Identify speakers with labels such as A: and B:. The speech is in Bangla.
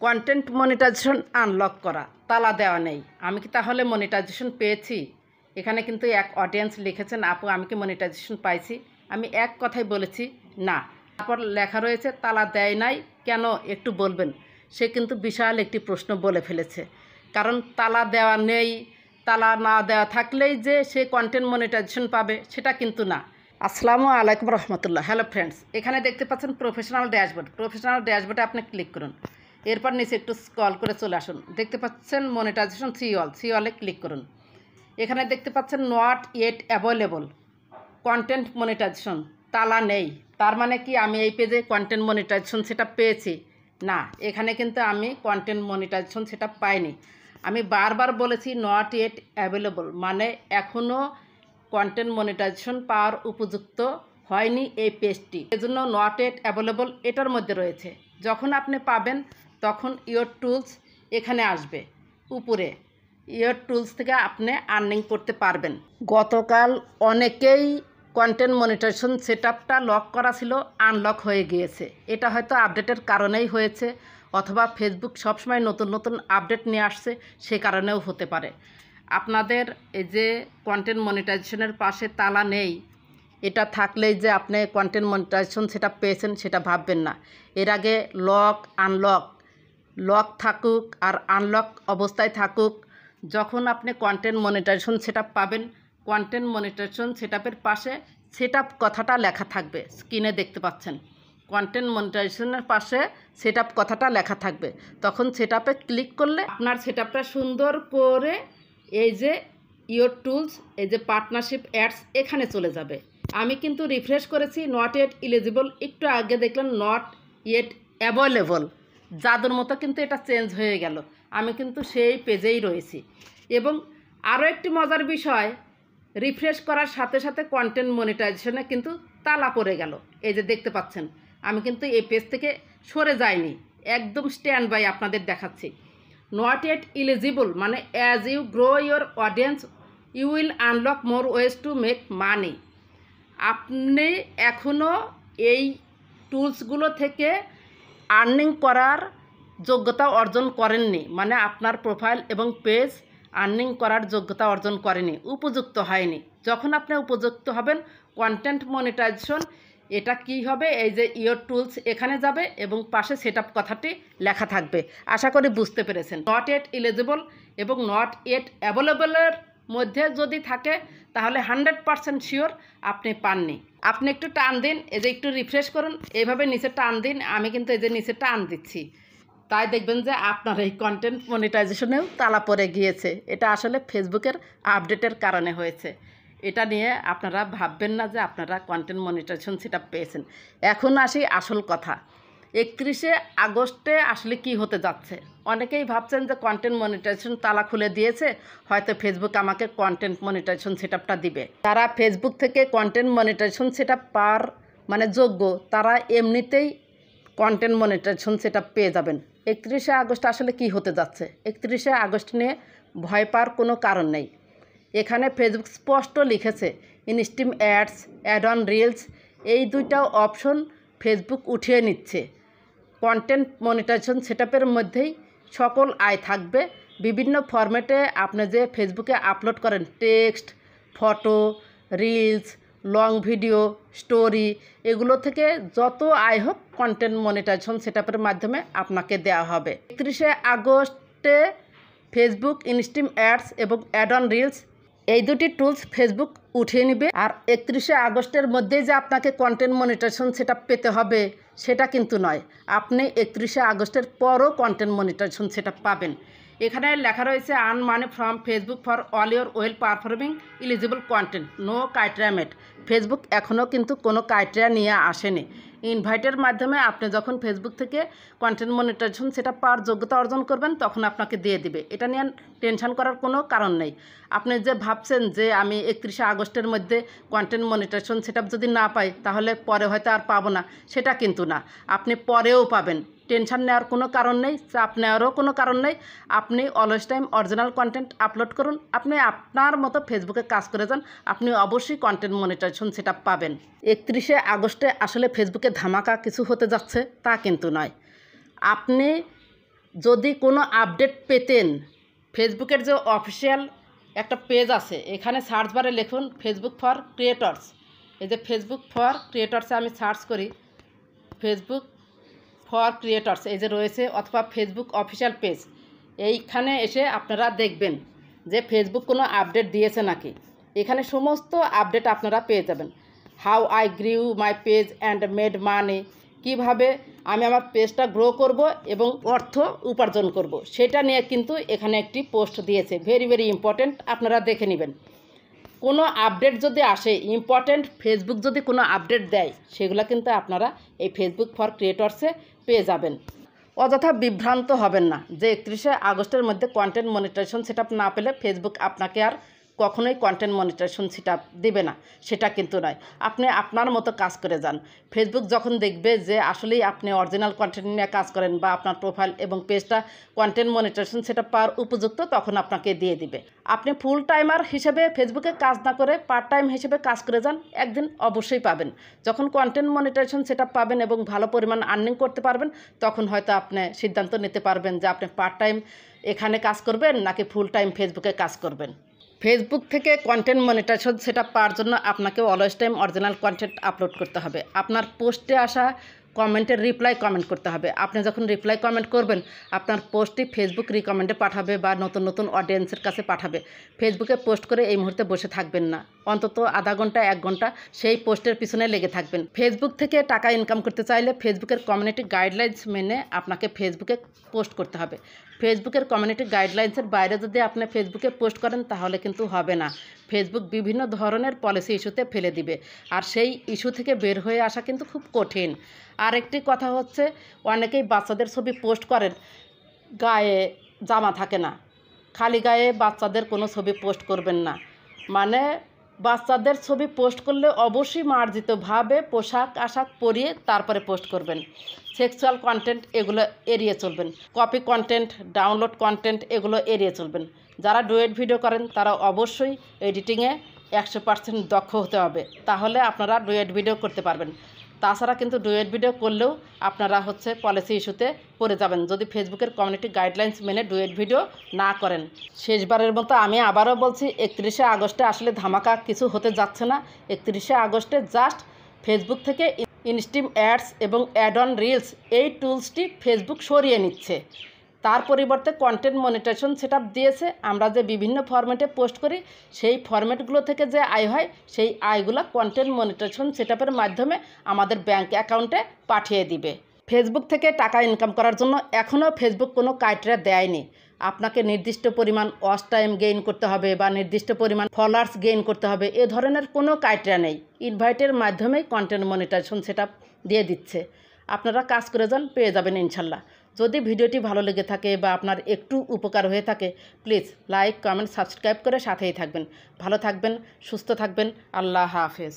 A: কন্টেন্ট মনিটাইজেশন আনলক করা, তালা দেওয়া নেই। আমি কি তাহলে মনিটাইজেশন পেয়েছি? এখানে কিন্তু এক অডিয়েন্স লিখেছেন, আপু আমি কি মনিটাইজেশন পাইছি? আমি এক কথাই বলেছি না। তারপর লেখা রয়েছে তালা দেয় নাই কেন একটু বলবেন। সে কিন্তু বিশাল একটি প্রশ্ন বলে ফেলেছে। কারণ তালা দেওয়া নেই, তালা না দেওয়া থাকলেই যে সে কন্টেন্ট মনিটাইজেশন পাবে সেটা কিন্তু না। আসসালামু আলাইকুম রহমতুল্লাহ। হ্যালো ফ্রেন্ডস, এখানে দেখতে পাচ্ছেন প্রফেশনাল ড্যাশবোর্ড। প্রফেশনাল ড্যাশবোর্ডে আপনি ক্লিক করুন। এরপর নিচে একটু স্ক্রল করে চলে আসুন। দেখতে পাচ্ছেন মনিটাইজেশন সি অলে ক্লিক করুন। এখানে দেখতে পাচ্ছেন not yet available content monetisation, তালা নেই। তার মানে কি আমি এই পেজে কন্টেন্ট মনিটাইজেশন সেটা পেয়েছি? না, এখানে কিন্তু আমি কন্টেন্ট মনিটাইজেশন সেটা পাইনি। আমি বারবার বলেছি নট ইয়েট অ্যাভেলেবল, মানে এখনও কন্টেন্ট মনিটাইজেশন পাওয়ার উপযুক্ত হয়নি এই পেজটি। এজন্য নট ইয়েট অ্যাভেলেবল এটার মধ্যে রয়েছে। যখন আপনি পাবেন তখন ইয়োর টুলস এখানে আসবে উপরে। ইয়োর টুলস থেকে আপনি আর্নিং করতে পারবেন। গতকাল অনেকেই কন্টেন্ট মনিটাইজেশন সেটআপটা লক করা ছিল, আনলক হয়ে গিয়েছে। এটা হয়তো আপডেটের কারণেই হয়েছে, অথবা ফেসবুক সবসময় নতুন নতুন আপডেট নিয়ে আসছে, সে কারণেও হতে পারে। আপনাদের এই যে কন্টেন্ট মনিটাইজেশনের পাশে তালা নেই, এটা থাকলেই যে আপনি কন্টেন্ট মনিটাইজেশন সেটা পেয়েছেন সেটা ভাববেন না। এর আগে লক থাকুক আর আনলক অবস্থায় থাকুক, যখন আপনি কন্টেন্ট মনিটাইজেশন সেটআপ পাবেন, কন্টেন্ট মনিটাইজেশন সেটআপের পাশে সেটআপ কথাটা লেখা থাকবে। স্ক্রিনে দেখতে পাচ্ছেন কন্টেন্ট মনিটাইজেশনের পাশে সেটআপ কথাটা লেখা থাকবে। তখন সেটআপে ক্লিক করলে আপনার সেটআপটা সুন্দর করে এই যে ইয়োর টুলস, এই যে পার্টনারশিপ অ্যাডস এখানে চলে যাবে। আমি কিন্তু রিফ্রেশ করেছি, নট ইয়েট এলিজিবল। একটু আগে দেখলাম নট ইয়েট অ্যাভেলেবল, জাদুর মতো কিন্তু এটা চেঞ্জ হয়ে গেল। আমি কিন্তু সেই পেজেই রয়েছি। এবং আরও একটি মজার বিষয়, রিফ্রেশ করার সাথে সাথে কন্টেন্ট মনিটাইজেশনে কিন্তু তালা পড়ে গেল। এই যে দেখতে পাচ্ছেন, আমি কিন্তু এই পেজ থেকে সরে যাইনি, একদম স্ট্যান্ড বাই আপনাদের দেখাচ্ছি। নট ইয়েট এলিজিবল মানে as you grow your audience you will unlock more ways to make money. আপনি এখনও এই টুলসগুলো থেকে আর্নিং করার যোগ্যতা অর্জন করেননি, মানে আপনার প্রোফাইল এবং পেজ আর্নিং করার যোগ্যতা অর্জন করেনি, উপযুক্ত হয়নি। যখন আপনি উপযুক্ত হবেন, কন্টেন্ট মনিটাইজেশন এটা কি হবে, এই যে ইয়োর টুলস এখানে যাবে এবং পাশে সেটআপ কথাটি লেখা থাকবে। আশা করি বুঝতে পেরেছেন। নট ইয়েট এলিজিবল এবং নট ইয়েট অ্যাভেলেবলের মধ্যে যদি থাকে তাহলে 100% শিওর আপনি পাননি। আপনি একটু টান দিন, এই যে একটু রিফ্রেশ করুন, এইভাবে নিচে টান দিন। আমি কিন্তু এই যে নিচে টান দিচ্ছি, তাই দেখবেন যে আপনার এই কন্টেন্ট মনিটাইজেশনেও তালা পড়ে গিয়েছে। এটা আসলে ফেসবুকের আপডেটের কারণে হয়েছে। এটা নিয়ে আপনারা ভাববেন না যে আপনারা কন্টেন্ট মনিটাইজেশন সেটা পেয়েছেন। এখন আসি আসল কথা, 31শে আগস্টে আসলে কি হতে যাচ্ছে। অনেকেই ভাবছেন যে কন্টেন্ট মনিটাইজেশন তালা খুলে দিয়েছে, হয়তো ফেসবুক আমাকে কন্টেন্ট মনিটাইজেশন সেটআপটা দিবে। তারা ফেসবুক থেকে কন্টেন্ট মনিটাইজেশন সেটআপ পাওয়ার মানে যোগ্য, তারা এমনিতেই কন্টেন্ট মনিটাইজেশন সেটআপ পেয়ে যাবেন। 31শে আগস্ট আসলে কি হতে যাচ্ছে, 31শে আগস্ট নিয়ে ভয় পাওয়ার কোনো কারণ নেই। এখানে ফেসবুক স্পষ্ট লিখেছে instream ads, ad on reels, এই দুইটা অপশন ফেসবুক উঠিয়ে নিচ্ছে। কন্টেন্ট মনিটাইজেশন সেটআপের মধ্যেই সকল আয় থাকবে। বিভিন্ন ফরম্যাটে আপনি যে ফেসবুকে আপলোড করেন, text, photo, reels, long video, story, এগুলো থেকে যত আয় হোক কন্টেন্ট মনিটাইজেশন সেটআপের মাধ্যমে আপনাকে দেওয়া হবে। 31শে আগস্টে ফেসবুক ইনস্ট্রিম অ্যাডস এবং অ্যাড অন রিলস এই দুটি টুলস ফেসবুক উঠিয়ে নেবে। আর 31শে আগস্টের মধ্যেই যে আপনাকে কন্টেন্ট মনিটাইজেশন সেটআপ পেতে হবে সেটা কিন্তু নয়। আপনি 31শে আগস্টের পরও কন্টেন্ট মনিটাইজেশন সেটআপ পাবেন। এখানে লেখা রয়েছে earn money from Facebook for all your well performing eligible content, no criteria met. Facebook এখনও কিন্তু কোনো ক্রাইটেরিয়া নিয়ে আসেনি। ইনভাইটের মাধ্যমে আপনি যখন ফেসবুক থেকে কন্টেন্ট মনিটাইজেশন সেটা পাওয়ার যোগ্যতা অর্জন করবেন তখন আপনাকে দিয়ে দিবে। এটা নিয়ে টেনশন করার কোনো কারণ নেই। আপনি যে ভাবছেন যে আমি 31শে আগস্টের মধ্যে কন্টেন্ট মনিটাইজেশন সেটআপ যদি না পাই তাহলে পরে হয়তো আর পাবো না, সেটা কিন্তু না। আপনি পরেও পাবেন। টেনশন নেওয়ার কোনো কারণ নেই, চাপ নেওয়ারও কোনো কারণ নেই। আপনি always time original content upload করুন, আপনি আপনার মতো ফেসবুকে কাজ করে যান, আপনি অবশ্যই কন্টেন্ট মনিটাইজেশন সেটআপ পাবেন। 31শে আগস্টে আসলে ফেসবুকে ধামাকা কিছু হতে যাচ্ছে তা কিন্তু নয়। আপনি যদি কোনো আপডেট পেতেন, ফেসবুকের যে অফিসিয়াল একটা পেজ আছে, এখানে সার্চ বারে লিখুন ফেসবুক ফর ক্রিয়েটরস। এই যে ফেসবুক ফর ক্রিয়েটরসে আমি সার্চ করি, ফেসবুক ফর ক্রিয়েটরস এই যে রয়েছে, অথবা ফেসবুক অফিসিয়াল পেজ, এইখানে এসে আপনারা দেখবেন যে ফেসবুক কোনো আপডেট দিয়েছে নাকি। এখানে সমস্ত আপডেট আপনারা পেয়ে যাবেন। How I grew my page and made money, কীভাবে আমি আমার পেজটা গ্রো করব এবং অর্থ উপার্জন করব, সেটা নিয়ে কিন্তু এখানে একটি পোস্ট দিয়েছে। ভেরি ভেরি ইম্পর্ট্যান্ট, আপনারা দেখে নেবেন। কোনো আপডেট যদি আসে ইম্পর্ট্যান্ট, ফেসবুক যদি কোনো আপডেট দেয়, সেগুলো কিন্তু আপনারা এই ফেসবুক ফর ক্রিয়েটরসে পেয়ে যাবেন। অযথা বিভ্রান্ত হবেন না যে 31শে আগস্টের মধ্যে কন্টেন্ট মনিটাইজেশন সেটআপ না পেলে ফেসবুক আপনাকে আর কখনোই কন্টেন্ট মনিটাইজেশন সেটআপ দিবে না, সেটা কিন্তু নয়। আপনি আপনার মতো কাজ করে যান। ফেসবুক যখন দেখবে যে আসলেই আপনি অরিজিনাল কন্টেন্ট নিয়ে কাজ করেন বা আপনার প্রোফাইল এবং পেজটা কন্টেন্ট মনিটাইজেশন সেটআপ পাওয়ার উপযুক্ত, তখন আপনাকে দিয়ে দিবে। আপনি ফুল টাইমার হিসেবে ফেসবুকে কাজ না করে পার্ট টাইম হিসেবে কাজ করে যান, একদিন অবশ্যই পাবেন। যখন কন্টেন্ট মনিটাইজেশন সেটআপ পাবেন এবং ভালো পরিমাণ আর্নিং করতে পারবেন, তখন হয়তো আপনি সিদ্ধান্ত নিতে পারবেন যে আপনি পার্ট টাইম এখানে কাজ করবেন নাকি ফুল টাইম ফেসবুকে কাজ করবেন। ফেসবুক থেকে কন্টেন্ট মনিটাইজেশন সেটআপ পাওয়ার জন্য আপনাকে always time original content upload করতে হবে। আপনার পোস্টে আসা কমেন্টের রিপ্লাই কমেন্ট করতে হবে। আপনি যখন রিপ্লাই কমেন্ট করবেন, আপনার পোস্টটি ফেসবুক রিকমেন্ডে পাঠাবে বা নতুন নতুন অডিয়েন্সের কাছে পাঠাবে। ফেসবুকে পোস্ট করে এই মুহূর্তে বসে থাকবেন না, অন্তত আধা ঘন্টা 1 ঘন্টা সেই পোস্টের পিছনে লেগে থাকবেন। ফেসবুক থেকে টাকা ইনকাম করতে চাইলে ফেসবুকের কমিউনিটি গাইডলাইন্স মেনে আপনাকে ফেসবুকে পোস্ট করতে হবে। ফেসবুকের কমিউনিটি গাইডলাইন্সের বাইরে যদি আপনি ফেসবুকে পোস্ট করেন, তাহলে কিন্তু হবে না। ফেসবুক বিভিন্ন ধরনের পলিসি ইস্যুতে ফেলে দিবে, আর সেই ইস্যু থেকে বের হয়ে আসা কিন্তু খুব কঠিন। আরেকটি কথা হচ্ছে, অনেকেই বাচ্চাদের ছবি পোস্ট করেন, গায়ে জামা থাকে না। খালি গায়ে বাচ্চাদের কোনো ছবি পোস্ট করবেন না। মানে বাচ্চাদের ছবি পোস্ট করলে অবশ্যই মার্জিতভাবে পোশাক আশাক পরিয়ে তারপরে পোস্ট করবেন। সেক্সুয়াল কন্টেন্ট এগুলো এড়িয়ে চলবেন। কপি কন্টেন্ট, ডাউনলোড কন্টেন্ট এগুলো এড়িয়ে চলবেন। যারা ডুয়েট ভিডিও করেন তারা অবশ্যই এডিটিংয়ে 100% দক্ষ হতে হবে, তাহলে আপনারা ডুয়েট ভিডিও করতে পারবেন। তাছাড়া কিন্তু ডুয়েট ভিডিও করলেও আপনারা পলিসি ইস্যুতে পড়ে যাবেন যদি ফেসবুকের কমিউনিটি গাইডলাইন্স মেনে ডুয়েট ভিডিও না করেন। শেষবারের মতো আমি আবারও বলছি, 31শে আগস্টে আসলে ধামাকা কিছু হতে যাচ্ছে না। 31শে আগস্টে জাস্ট ফেসবুক থেকে ইনস্ট্রিম অ্যাডস এবং অ্যাড অন রিলস এই টুলসটি ফেসবুক সরিয়ে নিচ্ছে। তার পরিবর্তে কন্টেন্ট মনিটাইজেশন সেটআপ দিয়েছে। আমরা যে বিভিন্ন ফরম্যাটে পোস্ট করি, সেই ফরম্যাটগুলো থেকে যে আয় হয়, সেই আয়গুলো কন্টেন্ট মনিটাইজেশন সেটআপের মাধ্যমে আমাদের ব্যাংক অ্যাকাউন্টে পাঠিয়ে দিবে। ফেসবুক থেকে টাকা ইনকাম করার জন্য এখনও ফেসবুক কোনো ক্রাইটেরিয়া দেয়নি। আপনাকে নির্দিষ্ট পরিমাণ ওয়াচ টাইম গেইন করতে হবে বা নির্দিষ্ট পরিমাণ ফলোয়ার্স গেইন করতে হবে, এ ধরনের কোনো ক্রাইটেরিয়া নেই। ইনভাইটের মাধ্যমেই কন্টেন্ট মনিটাইজেশন সেটআপ দিয়ে দিচ্ছে। আপনারা কাজ করে যান, পেয়ে যাবেন ইনশাল্লাহ। যদি ভিডিওটি ভালো লেগে থাকে বা আপনার একটু উপকার হয়ে থাকে, প্লিজ লাইক, কমেন্ট, সাবস্ক্রাইব করে সাথেই থাকবেন। ভালো থাকবেন, সুস্থ থাকবেন। আল্লাহ হাফেজ।